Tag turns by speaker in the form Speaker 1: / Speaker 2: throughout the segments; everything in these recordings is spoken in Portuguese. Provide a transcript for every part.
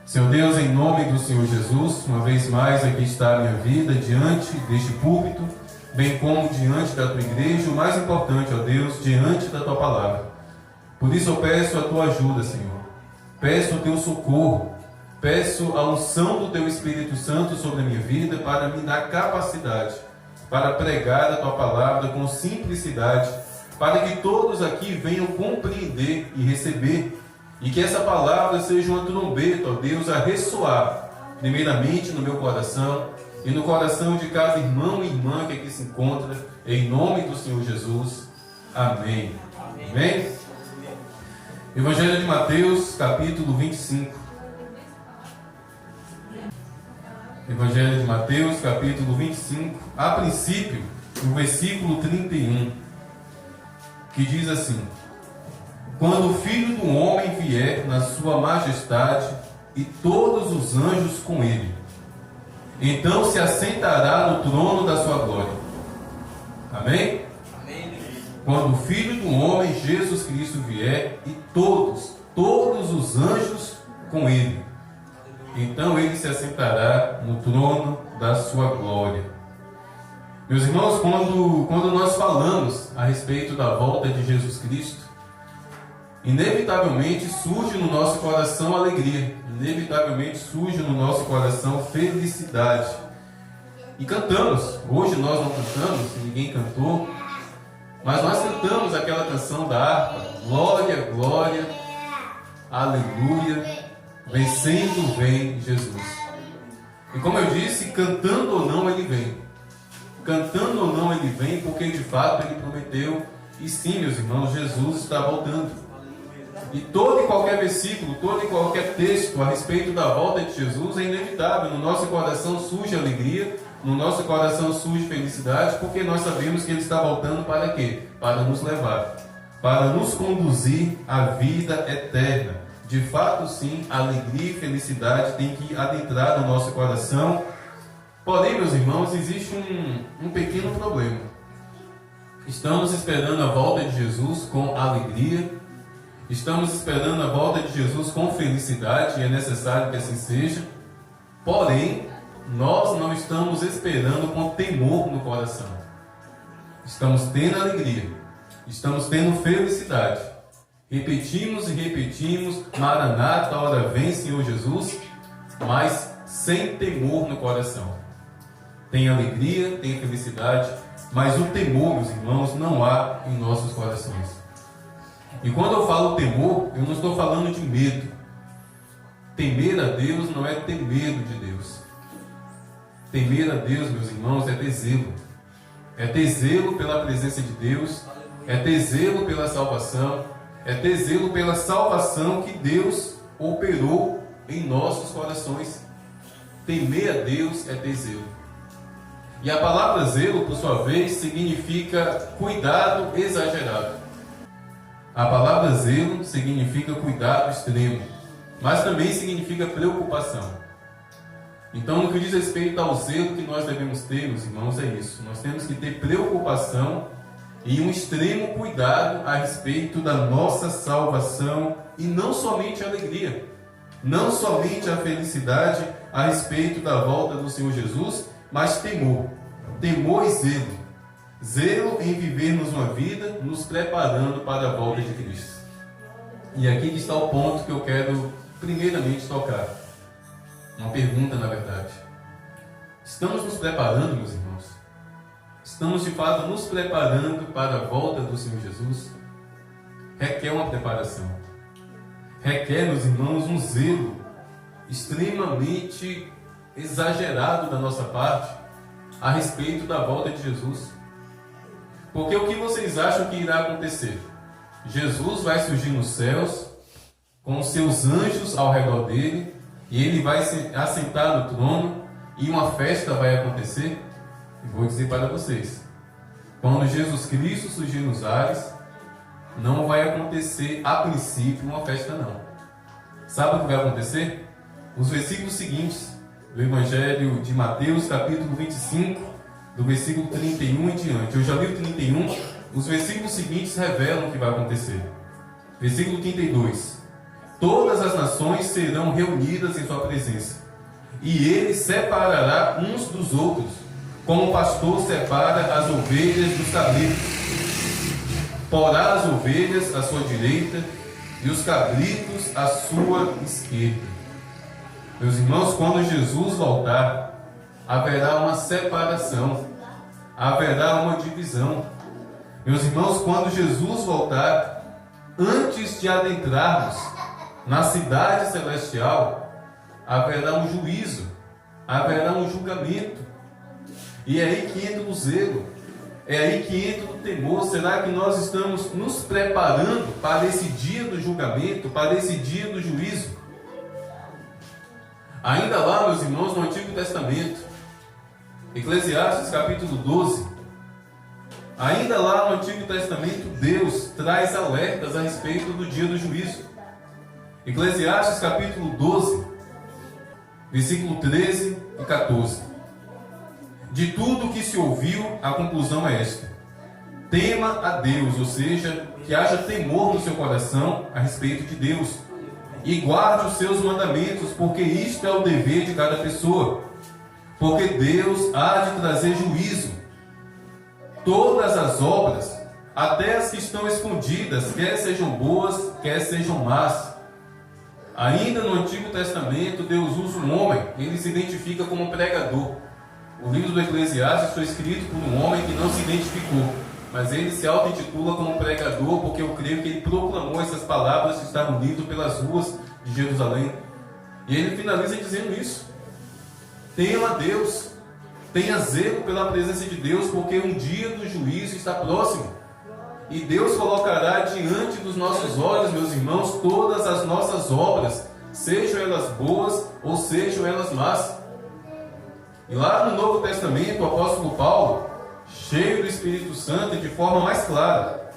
Speaker 1: Senhor Deus, em nome do Senhor Jesus, uma vez mais aqui está a minha vida diante deste púlpito, bem como diante da tua igreja, o mais importante, ó Deus, diante da tua palavra. Por isso eu peço a tua ajuda, Senhor. Peço o teu socorro. Peço a unção do teu Espírito Santo sobre a minha vida para me dar capacidade para pregar a tua palavra com simplicidade, para que todos aqui venham compreender e receber, e que essa palavra seja uma trombeta, ó Deus, a ressoar, primeiramente no meu coração e no coração de cada irmão e irmã que aqui se encontra, em nome do Senhor Jesus. Amém. Amém? Evangelho de Mateus, capítulo 25. Evangelho de Mateus, capítulo 25, a princípio, no versículo 31, que diz assim: Quando o Filho do Homem vier na sua majestade e todos os anjos com ele, então se assentará no trono da sua glória. Amém? Amém. Quando o Filho do Homem, Jesus Cristo, vier e todos os anjos com ele, então ele se assentará no trono da sua glória. Meus irmãos, quando nós falamos a respeito da volta de Jesus Cristo, inevitavelmente surge no nosso coração alegria, inevitavelmente surge no nosso coração felicidade. E cantamos. Hoje nós não cantamos, ninguém cantou, mas nós cantamos aquela canção da harpa: glória, glória, aleluia, vencendo vem Jesus. E como eu disse, cantando ou não ele vem. Cantando ou não ele vem, porque de fato ele prometeu. E sim, meus irmãos, Jesus está voltando. E todo e qualquer versículo, todo e qualquer texto a respeito da volta de Jesus é inevitável. No nosso coração surge alegria, no nosso coração surge felicidade, porque nós sabemos que ele está voltando para quê? Para nos levar, para nos conduzir à vida eterna. De fato, sim, alegria e felicidade tem que adentrar no nosso coração. Porém, meus irmãos, existe um pequeno problema. Estamos esperando a volta de Jesus com alegria, estamos esperando a volta de Jesus com felicidade, e é necessário que assim seja. Porém, nós não estamos esperando com temor no coração. Estamos tendo alegria, estamos tendo felicidade. Repetimos e repetimos: Maranata, hora vem, Senhor Jesus, mas sem temor no coração. Tem alegria, tem felicidade, mas o temor, meus irmãos, não há em nossos corações. E quando eu falo temor, eu não estou falando de medo. Temer a Deus não é ter medo de Deus. Temer a Deus, meus irmãos, é ter zelo. É ter zelo pela presença de Deus, é ter zelo pela salvação, é ter zelo pela salvação que Deus operou em nossos corações. Temer a Deus é ter zelo. E a palavra zelo, por sua vez, significa cuidado exagerado. A palavra zelo significa cuidado extremo, mas também significa preocupação. Então, no que diz respeito ao zelo que nós devemos ter, meus irmãos, é isso. Nós temos que ter preocupação e um extremo cuidado a respeito da nossa salvação, e não somente a alegria, não somente a felicidade a respeito da volta do Senhor Jesus, mas temor e zelo. Zelo em vivermos uma vida nos preparando para a volta de Cristo. E aqui está o ponto que eu quero primeiramente tocar. Uma pergunta, na verdade. Estamos nos preparando, meus irmãos? Estamos de fato nos preparando para a volta do Senhor Jesus? Requer uma preparação. Requer, meus irmãos, um zelo extremamente exagerado da nossa parte a respeito da volta de Jesus. Porque o que vocês acham que irá acontecer? Jesus vai surgir nos céus com os seus anjos ao redor dele, e ele vai se assentar no trono e uma festa vai acontecer? Vou dizer para vocês: quando Jesus Cristo surgir nos ares, não vai acontecer a princípio uma festa, não. Sabe o que vai acontecer? Os versículos seguintes do Evangelho de Mateus, capítulo 25, do versículo 31 em diante. Eu já li o 31, os versículos seguintes revelam o que vai acontecer. Versículo 32: todas as nações serão reunidas em sua presença, e ele separará uns dos outros, como o pastor separa as ovelhas dos cabritos. Porá as ovelhas à sua direita e os cabritos à sua esquerda. Meus irmãos, quando Jesus voltar, haverá uma separação, haverá uma divisão. Meus irmãos, quando Jesus voltar, antes de adentrarmos na cidade celestial, haverá um juízo, haverá um julgamento. E é aí que entra o zelo, é aí que entra o temor. Será que nós estamos nos preparando para esse dia do julgamento, para esse dia do juízo? Ainda lá, meus irmãos, no Antigo Testamento, Eclesiastes capítulo 12, ainda lá no Antigo Testamento, Deus traz alertas a respeito do dia do juízo. Eclesiastes capítulo 12, versículo 13 e 14. De tudo que se ouviu, a conclusão é esta: tema a Deus, ou seja, que haja temor no seu coração a respeito de Deus, e guarde os seus mandamentos, porque isto é o dever de cada pessoa. Porque Deus há de trazer juízo. Todas as obras, até as que estão escondidas, quer sejam boas, quer sejam más. Ainda no Antigo Testamento, Deus usa um homem, ele se identifica como pregador. O livro do Eclesiastes foi escrito por um homem que não se identificou, mas ele se auto-intitula como pregador, porque eu creio que ele proclamou essas palavras que estavam lidas pelas ruas de Jerusalém. E ele finaliza dizendo isso: tema a Deus, tenha zelo pela presença de Deus, porque um dia do juízo está próximo. E Deus colocará diante dos nossos olhos, meus irmãos, todas as nossas obras, sejam elas boas ou sejam elas más. E lá no Novo Testamento, o apóstolo Paulo, cheio do Espírito Santo, e de forma mais clara,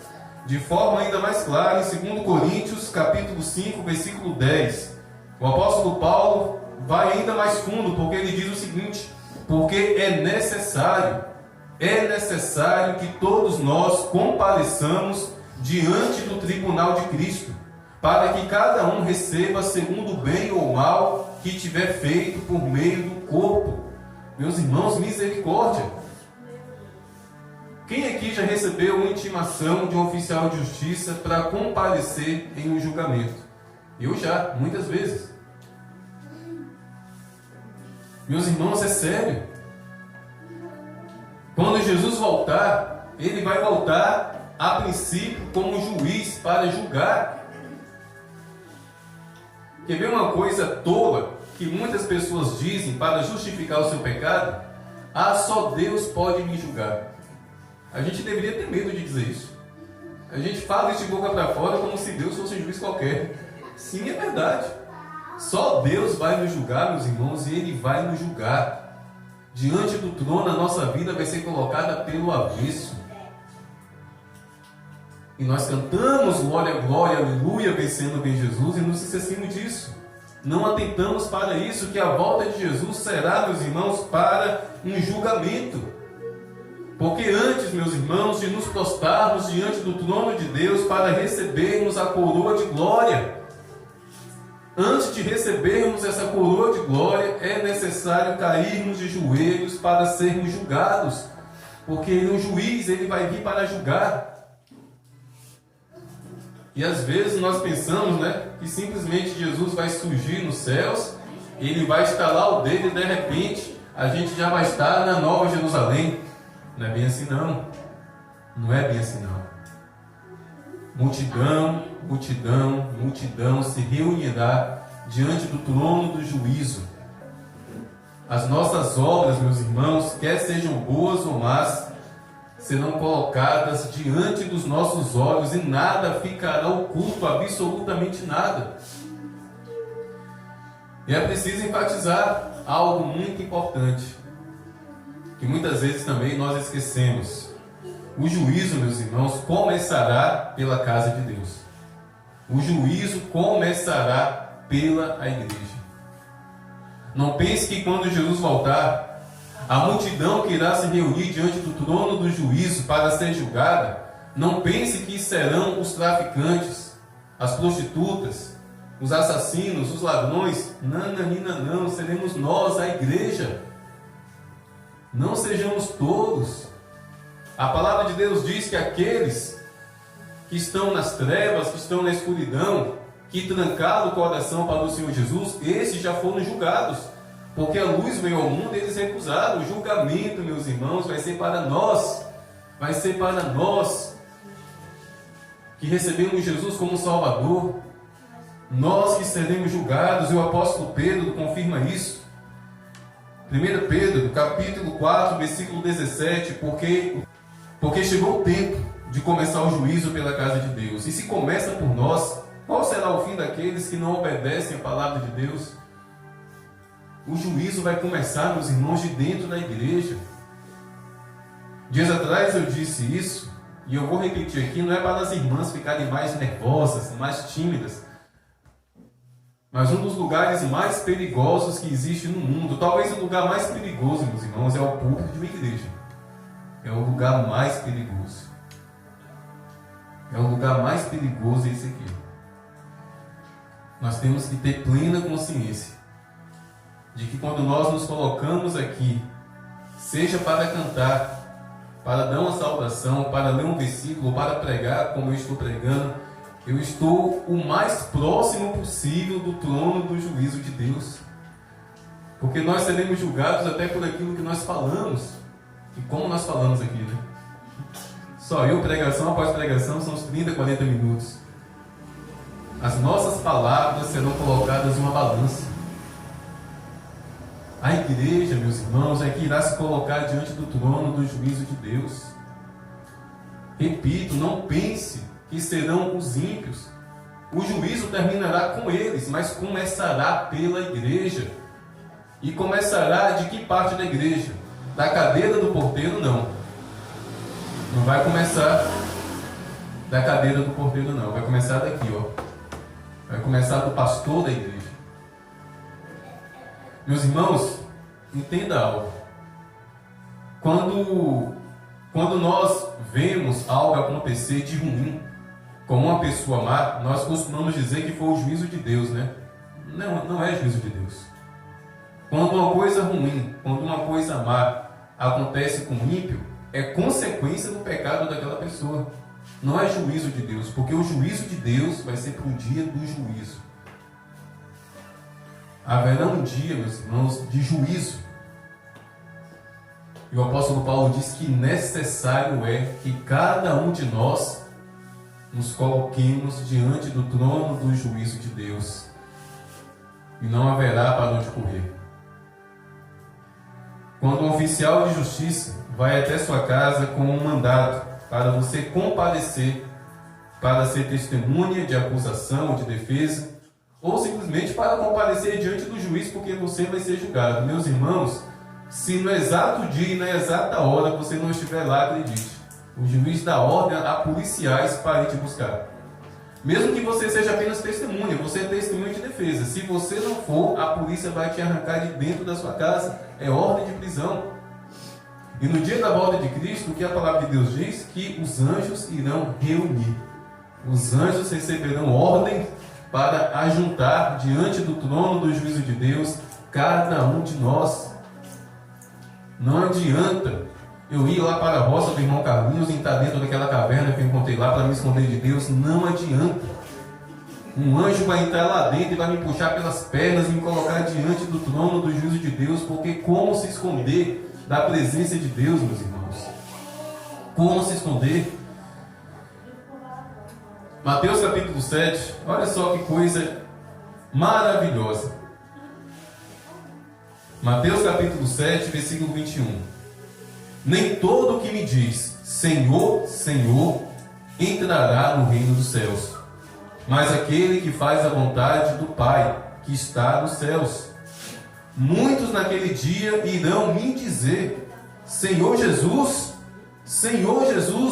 Speaker 1: de forma ainda mais clara, em 2 Coríntios capítulo 5, versículo 10, o apóstolo Paulo vai ainda mais fundo, porque ele diz o seguinte: porque é necessário que todos nós compareçamos diante do tribunal de Cristo, para que cada um receba segundo o bem ou mal que tiver feito por meio do corpo. Meus irmãos, misericórdia. Quem aqui já recebeu uma intimação de um oficial de justiça para comparecer em um julgamento? Eu já, muitas vezes. Meus irmãos, é sério. Quando Jesus voltar, ele vai voltar a princípio como juiz para julgar. Quer ver uma coisa tola que muitas pessoas dizem para justificar o seu pecado? Ah, só Deus pode me julgar. A gente deveria ter medo de dizer isso. A gente fala isso de boca para fora como se Deus fosse um juiz qualquer. Sim, é verdade. Só Deus vai nos julgar, meus irmãos, e Ele vai nos julgar. Diante do trono, a nossa vida vai ser colocada pelo avesso. E nós cantamos glória, glória, aleluia, vencendo bem Jesus, e nos esquecemos disso. Não atentamos para isso, que a volta de Jesus será, meus irmãos, para um julgamento. Porque antes, meus irmãos, de nos prostrarmos diante do trono de Deus para recebermos a coroa de glória, antes de recebermos essa coroa de glória, é necessário cairmos de joelhos para sermos julgados. Porque o juiz, ele vai vir para julgar. E às vezes nós pensamos, que simplesmente Jesus vai surgir nos céus, ele vai estalar o dedo e de repente a gente já vai estar na Nova Jerusalém. Não é bem assim não. Não é bem assim não. Multidão, multidão, multidão se reunirá diante do trono do juízo. As nossas obras, meus irmãos, quer sejam boas ou más, serão colocadas diante dos nossos olhos e nada ficará oculto, absolutamente nada. E é preciso enfatizar algo muito importante, que muitas vezes também nós esquecemos. O juízo, meus irmãos, começará pela casa de Deus. O juízo começará pela igreja. Não pense que quando Jesus voltar, a multidão que irá se reunir diante do trono do juízo para ser julgada, não pense que serão os traficantes, as prostitutas, os assassinos, os ladrões. Nananina, não, seremos nós, a igreja. Não sejamos todos. A palavra de Deus diz que aqueles que estão nas trevas, que estão na escuridão, que trancaram o coração para o Senhor Jesus, esses já foram julgados. Porque a luz veio ao mundo e eles recusaram. O julgamento, meus irmãos, vai ser para nós. Vai ser para nós que recebemos Jesus como Salvador. Nós que seremos julgados, e o apóstolo Pedro confirma isso. 1 Pedro, capítulo 4, versículo 17, porque chegou o tempo de começar o juízo pela casa de Deus. E se começa por nós, qual será o fim daqueles que não obedecem a palavra de Deus? O juízo vai começar, meus irmãos, de dentro da igreja. Dias atrás eu disse isso, e eu vou repetir aqui, não é para as irmãs ficarem mais nervosas, mais tímidas, mas um dos lugares mais perigosos que existe no mundo, talvez o lugar mais perigoso, meus irmãos, é o púlpito de uma igreja. É o lugar mais perigoso. É o lugar mais perigoso esse aqui. Nós temos que ter plena consciência de que quando nós nos colocamos aqui, seja para cantar, para dar uma saudação, para ler um versículo, para pregar como eu estou pregando, eu estou o mais próximo possível do trono do juízo de Deus. Porque nós seremos julgados até por aquilo que nós falamos. E como nós falamos aqui, né? Só eu, pregação após pregação, são uns 30, 40 minutos. As nossas palavras serão colocadas em uma balança. A igreja, meus irmãos, é que irá se colocar diante do trono do juízo de Deus. Repito, não pense que serão os ímpios. O juízo terminará com eles, mas começará pela igreja. E começará de que parte da igreja? Da cadeira do porteiro, não. Não vai começar da cadeira do porteiro, não. Vai começar daqui, ó. Vai começar do pastor da igreja. Meus irmãos, entenda algo. Quando nós vemos algo acontecer de ruim com uma pessoa má, nós costumamos dizer que foi o juízo de Deus, né? Não é juízo de Deus. Quando uma coisa ruim, quando uma coisa má acontece com o ímpio, é consequência do pecado daquela pessoa. Não é juízo de Deus, porque o juízo de Deus vai ser para o dia do juízo. Haverá um dia, meus irmãos, de juízo. E o apóstolo Paulo diz que necessário é que cada um de nós nos coloquemos diante do trono do juízo de Deus. E não haverá para onde correr. Quando um oficial de justiça vai até sua casa com um mandado para você comparecer, para ser testemunha de acusação ou de defesa, ou simplesmente para comparecer diante do juiz porque você vai ser julgado. Meus irmãos, se no exato dia e na exata hora você não estiver lá, acredite, o juiz dá ordem a policiais para ir te buscar. Mesmo que você seja apenas testemunha, você é testemunha de defesa. Se você não for, a polícia vai te arrancar de dentro da sua casa. É ordem de prisão. E no dia da volta de Cristo, o que a palavra de Deus diz? Que os anjos irão reunir. Os anjos receberão ordem para ajuntar diante do trono do juízo de Deus cada um de nós. Não adianta eu ir lá para a roça do irmão Carlinhos e entrar dentro daquela caverna que eu encontrei lá para me esconder de Deus. Não adianta. Um anjo vai entrar lá dentro e vai me puxar pelas pernas e me colocar diante do trono do juízo de Deus, porque como se esconder da presença de Deus, meus irmãos? Como se esconder? Mateus capítulo 7, olha só que coisa maravilhosa. Mateus capítulo 7, versículo 21. Nem todo o que me diz, Senhor, Senhor, entrará no reino dos céus, mas aquele que faz a vontade do Pai, que está nos céus. Muitos naquele dia irão me dizer, Senhor Jesus,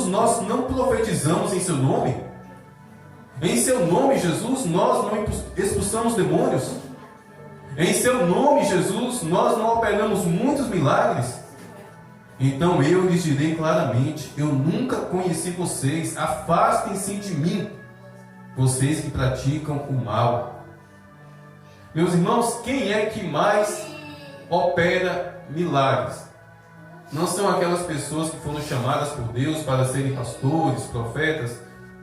Speaker 1: nós não profetizamos em seu nome? Em seu nome, Jesus, nós não expulsamos demônios? Em seu nome, Jesus, nós não operamos muitos milagres? Então eu lhes direi claramente, eu nunca conheci vocês, afastem-se de mim, vocês que praticam o mal. Meus irmãos, quem é que mais opera milagres? Não são aquelas pessoas que foram chamadas por Deus para serem pastores, profetas.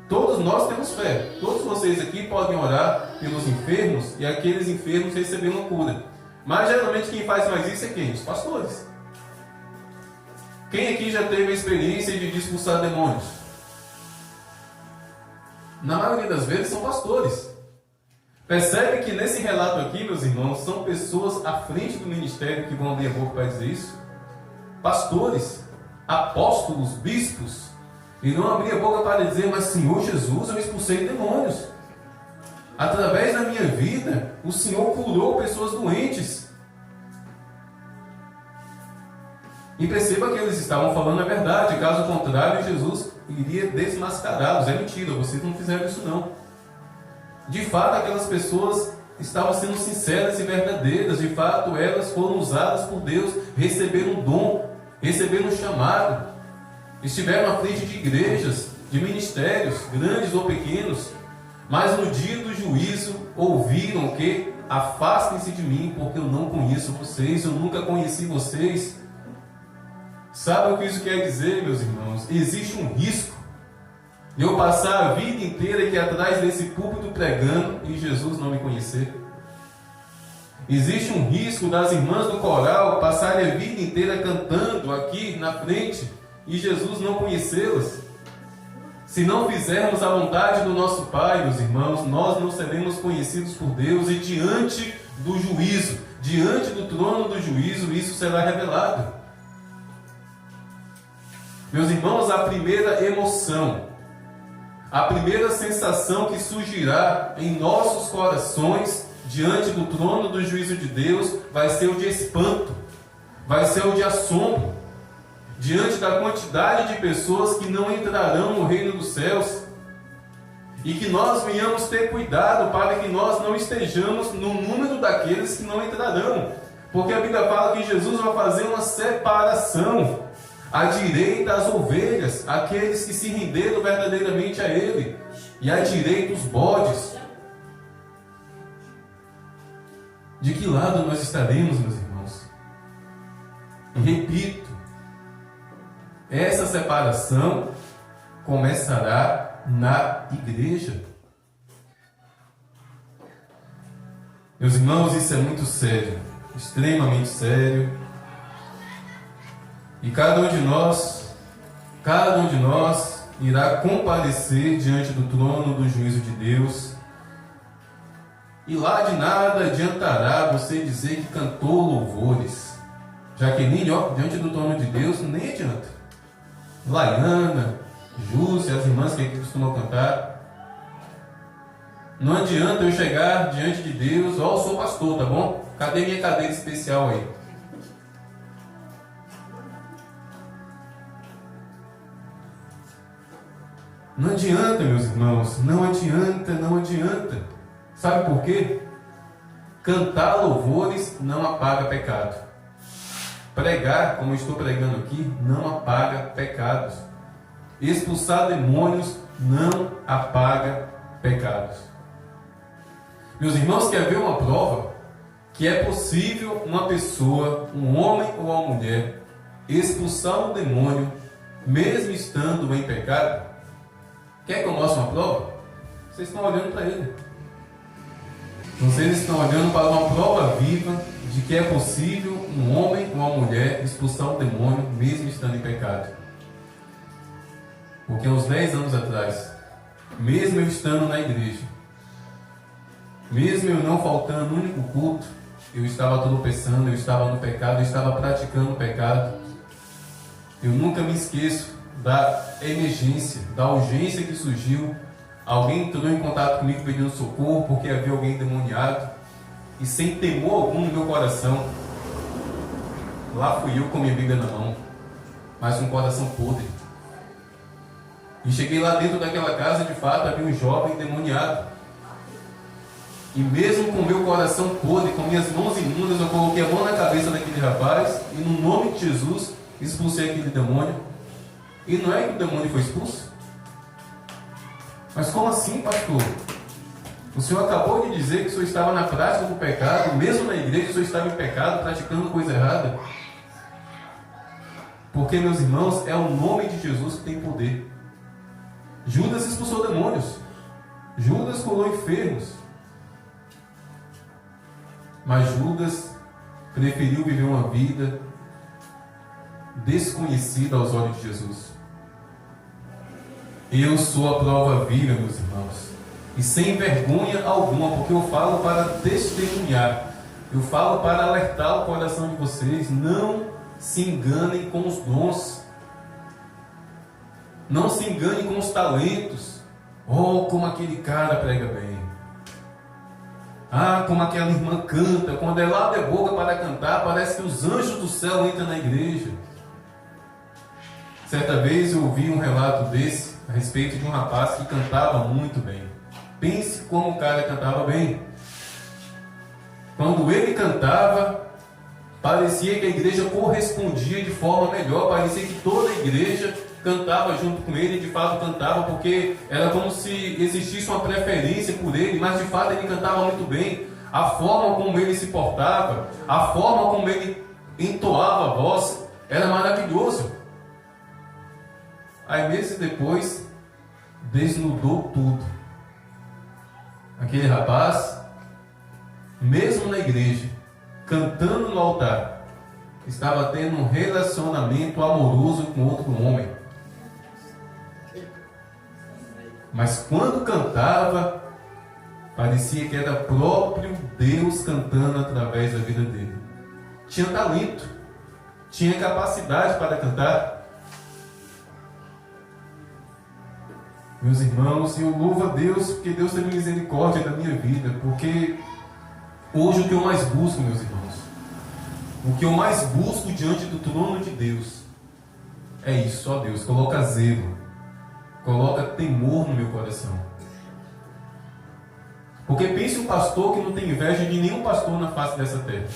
Speaker 1: Todos nós temos fé. Todos vocês aqui podem orar pelos enfermos e aqueles enfermos receberem uma cura. Mas geralmente quem faz mais isso é quem? Os pastores. Quem aqui já teve a experiência de expulsar demônios? Na maioria das vezes são pastores. Percebe que nesse relato aqui, meus irmãos, são pessoas à frente do ministério que vão abrir a boca para dizer isso. Pastores, apóstolos, bispos. E não abrir a boca para dizer, mas Senhor Jesus, eu expulsei demônios. Através da minha vida, o Senhor curou pessoas doentes. E perceba que eles estavam falando a verdade. Caso contrário, Jesus iria desmascará-los. É mentira, vocês não fizeram isso não. De fato, aquelas pessoas estavam sendo sinceras e verdadeiras. De fato, elas foram usadas por Deus, receberam um dom, receberam um chamado. Estiveram à frente de igrejas, de ministérios, grandes ou pequenos. Mas no dia do juízo, ouviram o quê? Afastem-se de mim, porque eu não conheço vocês, eu nunca conheci vocês. Sabe o que isso quer dizer, meus irmãos? Existe um risco de eu passar a vida inteira aqui atrás desse púlpito pregando e Jesus não me conhecer. Existe um risco das irmãs do coral passarem a vida inteira cantando aqui na frente e Jesus não conhecê-las. Se não fizermos a vontade do nosso Pai, meus irmãos, nós não seremos conhecidos por Deus e diante do juízo, diante do trono do juízo, isso será revelado. Meus irmãos, a primeira emoção, a primeira sensação que surgirá em nossos corações diante do trono do juízo de Deus vai ser o de espanto, vai ser o de assombro, diante da quantidade de pessoas que não entrarão no reino dos céus, e que nós venhamos ter cuidado para que nós não estejamos no número daqueles que não entrarão, porque a Bíblia fala que Jesus vai fazer uma separação. À direita as ovelhas, aqueles que se renderam verdadeiramente a Ele, e à direita os bodes. De que lado nós estaremos, meus irmãos? E repito, essa separação começará na igreja. Meus irmãos, isso é muito sério, extremamente sério. E cada um de nós irá comparecer diante do trono do juízo de Deus. E lá de nada adiantará você dizer que cantou louvores, já que nem diante do trono de Deus nem adianta. Laiana, Júcia, as irmãs que aqui costumam cantar. Não adianta eu chegar diante de Deus, eu sou pastor, tá bom? Cadê minha cadeira especial aí? Não adianta, meus irmãos, não adianta. Sabe por quê? Cantar louvores não apaga pecado. Pregar, como eu estou pregando aqui, não apaga pecados. Expulsar demônios não apaga pecados. Meus irmãos, quer ver uma prova? Que é possível uma pessoa, um homem ou uma mulher, expulsar um demônio, mesmo estando em pecado? Quer que eu mostre uma prova? Vocês estão olhando para ele. Vocês estão olhando para uma prova viva de que é possível um homem ou uma mulher expulsar um demônio mesmo estando em pecado. Porque uns 10 anos atrás, mesmo eu estando na igreja, mesmo eu não faltando um único culto, eu estava tropeçando, eu estava no pecado, eu estava praticando o pecado. Eu nunca me esqueço da emergência, da urgência que surgiu. Alguém entrou em contato comigo pedindo socorro porque havia alguém endemoniado, e sem temor algum no meu coração, lá fui eu com minha Bíblia na mão, mas com o coração podre. E cheguei lá dentro daquela casa, de fato havia um jovem endemoniado, e mesmo com o meu coração podre, com minhas mãos imundas, eu coloquei a mão na cabeça daquele rapaz e no nome de Jesus expulsei aquele demônio. E não é que o demônio foi expulso? Mas como assim, pastor? O Senhor acabou de dizer que o Senhor estava na prática do pecado, mesmo na igreja o Senhor estava em pecado, praticando coisa errada. Porque, meus irmãos, é o nome de Jesus que tem poder. Judas expulsou demônios. Judas curou enfermos. Mas Judas preferiu viver uma vida desconhecida aos olhos de Jesus. Eu sou a prova viva, meus irmãos, e sem vergonha alguma, porque eu falo para testemunhar, eu falo para alertar o coração de vocês. Não se enganem com os dons, não se enganem com os talentos. Oh, como aquele cara prega bem, ah, como aquela irmã canta. Quando ela abre a boca para cantar, parece que os anjos do céu entram na igreja. Certa vez eu ouvi um relato desse a respeito de um rapaz que cantava muito bem. Pense como o cara cantava bem. Quando ele cantava, parecia que a igreja correspondia de forma melhor, parecia que toda a igreja cantava junto com ele, de fato cantava, porque era como se existisse uma preferência por ele, mas de fato ele cantava muito bem. A forma como ele se portava, a forma como ele entoava a voz, era maravilhoso. Aí meses depois, desnudou tudo. Aquele rapaz, mesmo na igreja, cantando no altar, estava tendo um relacionamento amoroso com outro homem. Mas quando cantava, parecia que era próprio Deus cantando através da vida dele. Tinha talento, tinha capacidade para cantar. Meus irmãos, eu louvo a Deus porque Deus teve misericórdia da minha vida, porque hoje o que eu mais busco, meus irmãos, o que eu mais busco diante do trono de Deus é isso, ó Deus, coloca zelo, coloca temor no meu coração. Porque pense um pastor que não tem inveja de nenhum pastor na face dessa terra.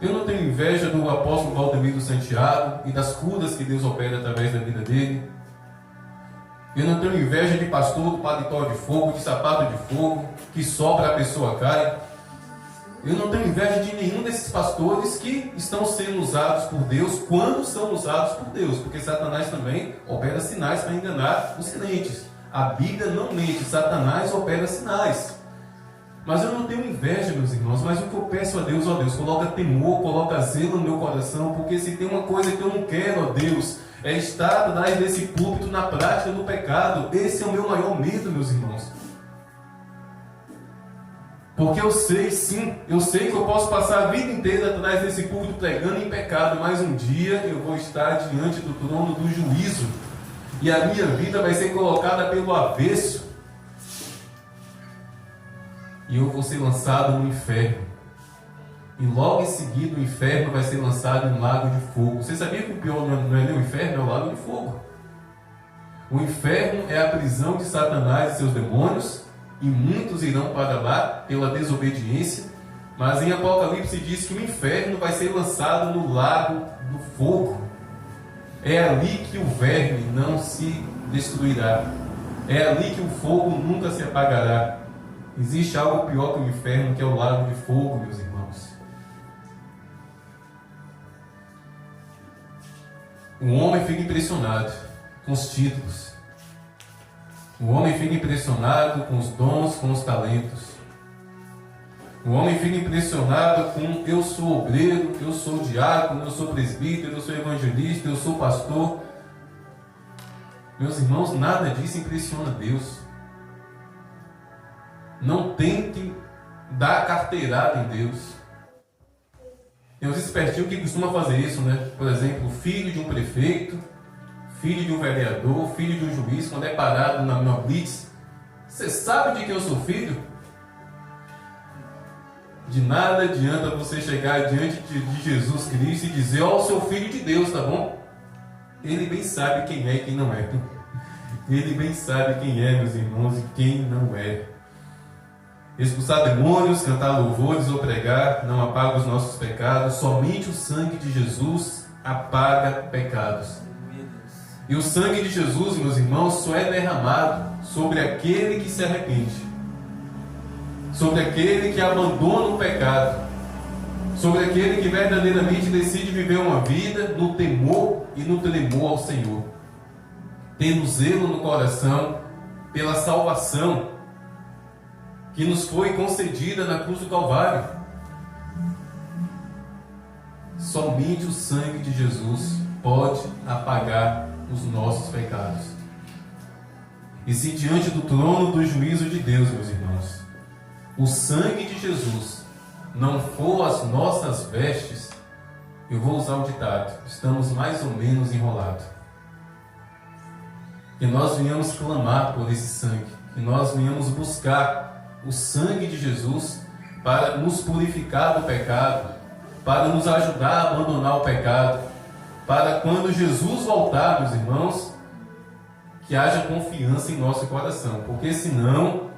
Speaker 1: Eu não tenho inveja do apóstolo Valdemiro Santiago e das curas que Deus opera através da vida dele. Eu não tenho inveja de pastor do paletó de fogo, de sapato de fogo, que sopra a pessoa cai. Eu não tenho inveja de nenhum desses pastores que estão sendo usados por Deus quando são usados por Deus, porque Satanás também opera sinais para enganar os crentes. A Bíblia não mente, Satanás opera sinais. Mas eu não tenho inveja, meus irmãos, mas o que eu peço a Deus, ó Deus, coloca temor, coloca zelo no meu coração, porque se tem uma coisa que eu não quero, ó Deus, é estar atrás desse púlpito na prática do pecado. Esse é o meu maior medo, meus irmãos. Porque eu sei, sim, eu sei que eu posso passar a vida inteira atrás desse púlpito pregando em pecado, mas um dia eu vou estar diante do trono do juízo, e a minha vida vai ser colocada pelo avesso, e eu vou ser lançado no inferno. E logo em seguida o inferno vai ser lançado em um lago de fogo. Você sabia que o pior não é nem o inferno, é o lago de fogo? O inferno é a prisão de Satanás e seus demônios, e muitos irão para lá pela desobediência. Mas em Apocalipse diz que o inferno vai ser lançado no lago do fogo. É ali que o verme não se destruirá. É ali que o fogo nunca se apagará. Existe algo pior que o inferno, que é o lago de fogo, meus irmãos. O homem fica impressionado com os títulos. O homem fica impressionado com os dons, com os talentos. O homem fica impressionado com: eu sou obreiro, eu sou diácono, eu sou presbítero, eu sou evangelista, eu sou pastor. Meus irmãos, nada disso impressiona Deus. Não tentem dar carteirada em Deus. Tem uns espertinhos que costumam fazer isso, né? Por exemplo, filho de um prefeito, filho de um vereador, filho de um juiz, quando é parado na blitz: você sabe de quem eu sou filho? De nada adianta você chegar diante de Jesus Cristo e dizer: ó, o seu filho de Deus, tá bom? Ele bem sabe quem é e quem não é. Ele bem sabe quem é, meus irmãos, e quem não é. Expulsar demônios, cantar louvores ou pregar não apaga os nossos pecados. Somente o sangue de Jesus apaga pecados. E o sangue de Jesus, meus irmãos, só é derramado sobre aquele que se arrepende. sobre aquele que abandona o pecado, sobre aquele que verdadeiramente decide viver uma vida no temor e no tremor ao Senhor, tendo zelo no coração pela salvação que nos foi concedida na cruz do Calvário. Somente o sangue de Jesus pode apagar os nossos pecados. E se diante do trono do juízo de Deus, meus irmãos, o sangue de Jesus não for as nossas vestes, eu vou usar o ditado, estamos mais ou menos enrolados. Que nós venhamos clamar por esse sangue, que nós venhamos buscar o sangue de Jesus para nos purificar do pecado, para nos ajudar a abandonar o pecado, para quando Jesus voltar, meus irmãos, que haja confiança em nosso coração, porque senão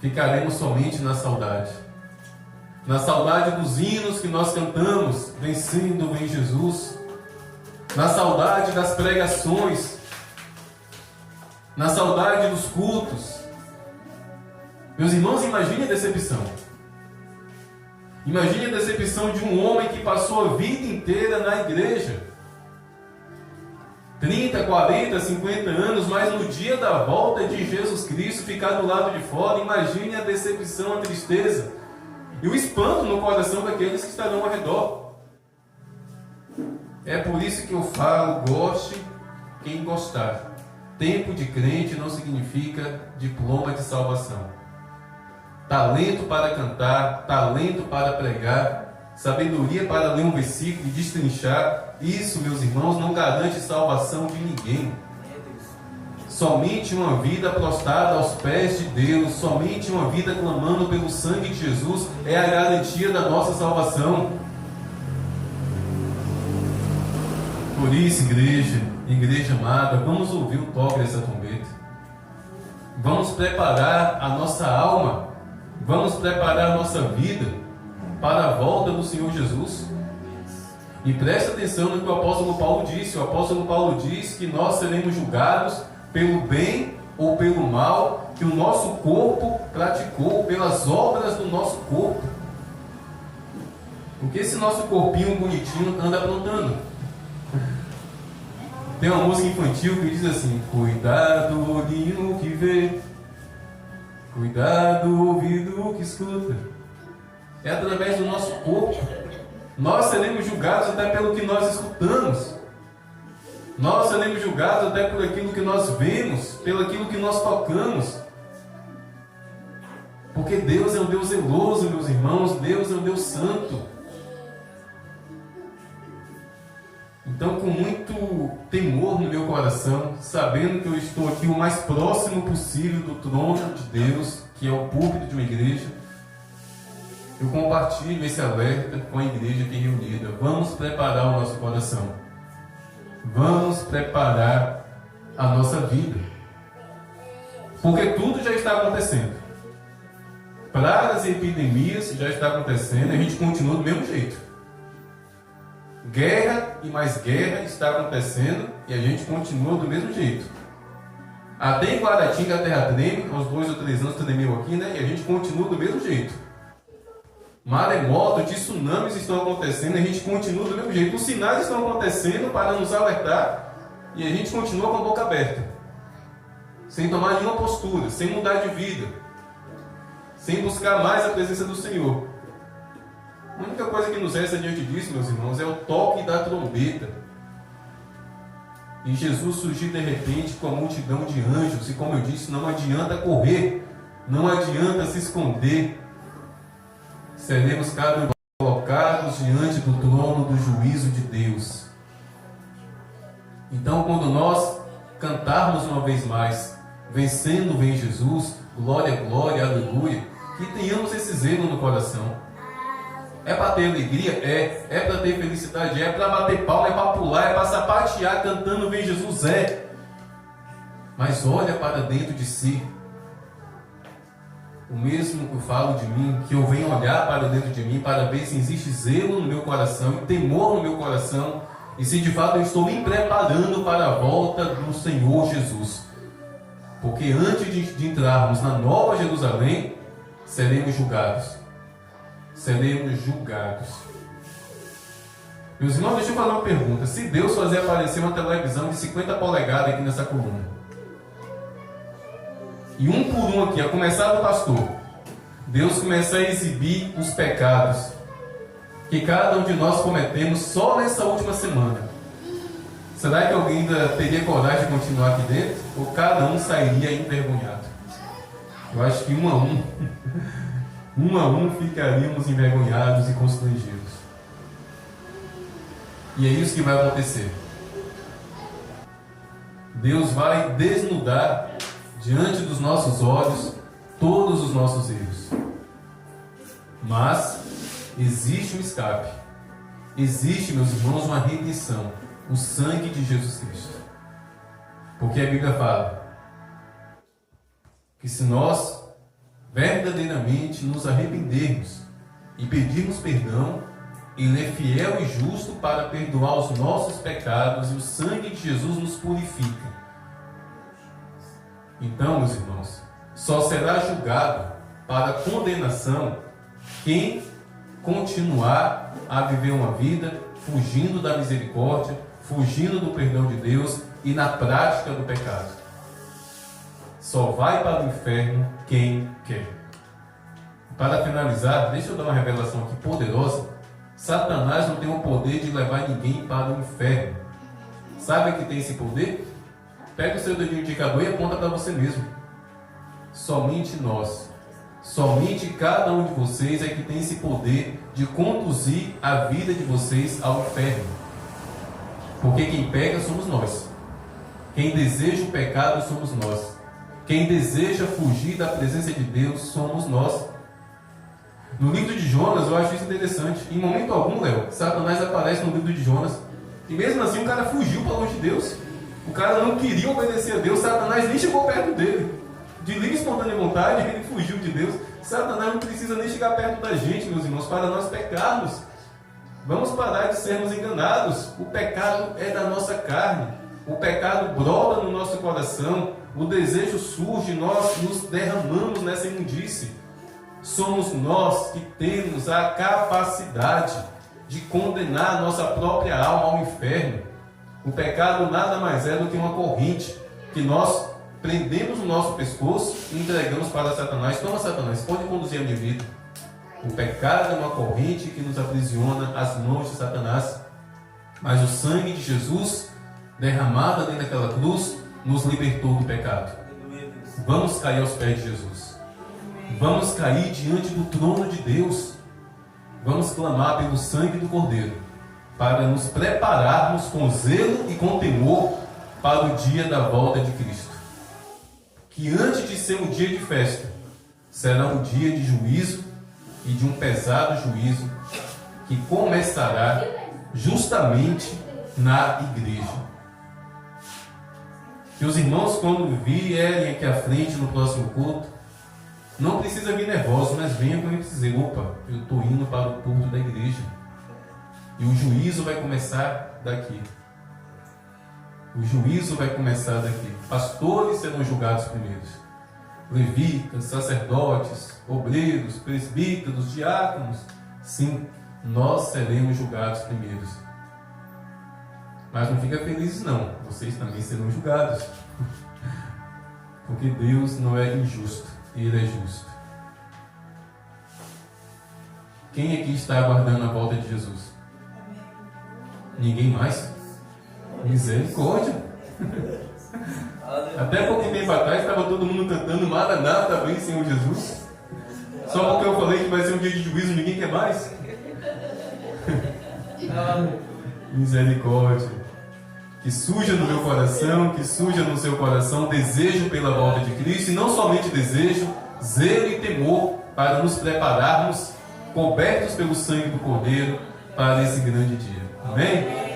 Speaker 1: ficaremos somente na saudade dos hinos que nós cantamos, vencendo vem Jesus, na saudade das pregações, na saudade dos cultos. Meus irmãos, imagine a decepção. Imagine a decepção de um homem que passou a vida inteira na igreja, 30, 40, 50 anos, mas no dia da volta de Jesus Cristo ficar do lado de fora. Imagine a decepção, a tristeza e o espanto no coração daqueles que estarão ao redor. É por isso que eu falo, goste quem gostar. Tempo de crente não significa diploma de salvação. Talento para cantar, talento para pregar, sabedoria para ler um versículo e destrinchar, isso, meus irmãos, não garante salvação de ninguém. Somente uma vida prostrada aos pés de Deus, somente uma vida clamando pelo sangue de Jesus é a garantia da nossa salvação. Por isso, igreja amada, vamos ouvir o toque dessa trombeta. Vamos preparar a nossa alma, vamos preparar a nossa vida para a volta do Senhor Jesus. E preste atenção no que o apóstolo Paulo disse. O apóstolo Paulo diz que nós seremos julgados pelo bem ou pelo mal que o nosso corpo praticou, pelas obras do nosso corpo. Porque esse nosso corpinho bonitinho anda aprontando. Tem uma música infantil que diz assim: cuidado olhinho que vê, cuidado ouvido que escuta. É através do nosso corpo. Nós seremos julgados até pelo que nós escutamos. Nós seremos julgados até por aquilo que nós vemos, pelo aquilo que nós tocamos. Porque Deus é um Deus zeloso, meus irmãos. Deus é um Deus santo. Então, com muito temor no meu coração, sabendo que eu estou aqui o mais próximo possível do trono de Deus, que é o púlpito de uma igreja, eu compartilho esse alerta com a igreja aqui reunida. Vamos preparar o nosso coração. Vamos preparar a nossa vida. Porque tudo já está acontecendo. Pragas e epidemias já está acontecendo e a gente continua do mesmo jeito. Guerra e mais guerra está acontecendo e a gente continua do mesmo jeito. Até em Guaratinga a terra treme, aos 2 ou 3 anos tremeu aqui, né? E a gente continua do mesmo jeito. Maremotos, tsunamis estão acontecendo e a gente continua do mesmo jeito. Os sinais estão acontecendo para nos alertar e a gente continua com a boca aberta, sem tomar nenhuma postura, sem mudar de vida, sem buscar mais a presença do Senhor. A única coisa que nos resta diante disso, meus irmãos, é o toque da trombeta. E Jesus surgir de repente com a multidão de anjos. E como eu disse, não adianta correr, não adianta se esconder. Seremos cada um colocados diante do trono do juízo de Deus. Então, quando nós cantarmos uma vez mais, vencendo vem Jesus, glória, glória, aleluia, que tenhamos esse zelo no coração. É para ter alegria? É para ter felicidade? É para bater palma? É para pular? É para sapatear cantando vem Jesus? É. Mas olha para dentro de si. O mesmo que eu falo de mim, que eu venho olhar para dentro de mim para ver se existe zelo no meu coração e temor no meu coração e se de fato eu estou me preparando para a volta do Senhor Jesus. Porque antes de entrarmos na Nova Jerusalém, seremos julgados. Seremos julgados. Meus irmãos, deixa eu fazer uma pergunta. Se Deus fazer aparecer uma televisão de 50 polegadas aqui nessa coluna, e um por um aqui, a começar do pastor, Deus começar a exibir os pecados que cada um de nós cometemos só nessa última semana, será que alguém ainda teria coragem de continuar aqui dentro? Ou cada um sairia envergonhado? Eu acho que um a um ficaríamos envergonhados e constrangidos. E é isso que vai acontecer. Deus vai desnudar diante dos nossos olhos todos os nossos erros. Mas existe um escape. Existe, meus irmãos, uma redenção. O sangue de Jesus Cristo. Porque a Bíblia fala que se nós verdadeiramente nos arrependermos e pedirmos perdão, Ele é fiel e justo para perdoar os nossos pecados, e o sangue de Jesus nos purifica. Então, meus irmãos, só será julgado para condenação quem continuar a viver uma vida fugindo da misericórdia, fugindo do perdão de Deus e na prática do pecado. Só vai para o inferno quem quer. Para finalizar, deixa eu dar uma revelação aqui poderosa. Satanás não tem o poder de levar ninguém para o inferno. Sabe que tem esse poder? Pega o seu dedinho indicador e aponta para você mesmo. Somente nós, somente cada um de vocês é que tem esse poder de conduzir a vida de vocês ao inferno. Porque quem pega somos nós. Quem deseja o pecado somos nós. Quem deseja fugir da presença de Deus somos nós. No livro de Jonas, eu acho isso interessante. Em momento algum, Léo, Satanás aparece no livro de Jonas. E mesmo assim o cara fugiu para longe de Deus. O cara não queria obedecer a Deus. Satanás nem chegou perto dele. De livre e espontânea vontade, ele fugiu de Deus. Satanás não precisa nem chegar perto da gente, meus irmãos, para nós pecarmos. Vamos parar de sermos enganados. O pecado é da nossa carne. O pecado brota no nosso coração. O desejo surge, nós nos derramamos nessa imundície. Somos nós que temos a capacidade de condenar a nossa própria alma ao inferno. O pecado nada mais é do que uma corrente que nós prendemos no nosso pescoço e entregamos para Satanás. Toma, Satanás, pode conduzir a minha vida. O pecado é uma corrente que nos aprisiona às mãos de Satanás. Mas o sangue de Jesus, derramado dentro daquela cruz, nos libertou do pecado. Vamos cair aos pés de Jesus. Vamos cair diante do trono de Deus. Vamos clamar pelo sangue do Cordeiro, para nos prepararmos com zelo e com temor para o dia da volta de Cristo. Que antes de ser um dia de festa, será um dia de juízo e de um pesado juízo que começará justamente na igreja. Que os irmãos, quando vierem aqui à frente no próximo culto, não precisa vir nervoso, mas venham com eles dizer: opa, eu estou indo para o culto da igreja. E o juízo vai começar daqui. O juízo vai começar daqui. Pastores serão julgados primeiros. Levitas, sacerdotes, obreiros, presbíteros, diáconos. Sim, nós seremos julgados primeiros. Mas não fica felizes não. Vocês também serão julgados. Porque Deus não é injusto. Ele é justo. Quem aqui está aguardando a volta de Jesus? Ninguém mais? Misericórdia. Até pouco tempo atrás estava todo mundo cantando Maranata, vem Senhor Jesus. Só porque eu falei que vai ser um dia de juízo, ninguém quer mais? Misericórdia. Que surja no meu coração, que surja no seu coração desejo pela volta de Cristo, e não somente desejo, zelo e temor, para nos prepararmos, cobertos pelo sangue do Cordeiro, para esse grande dia. Amém?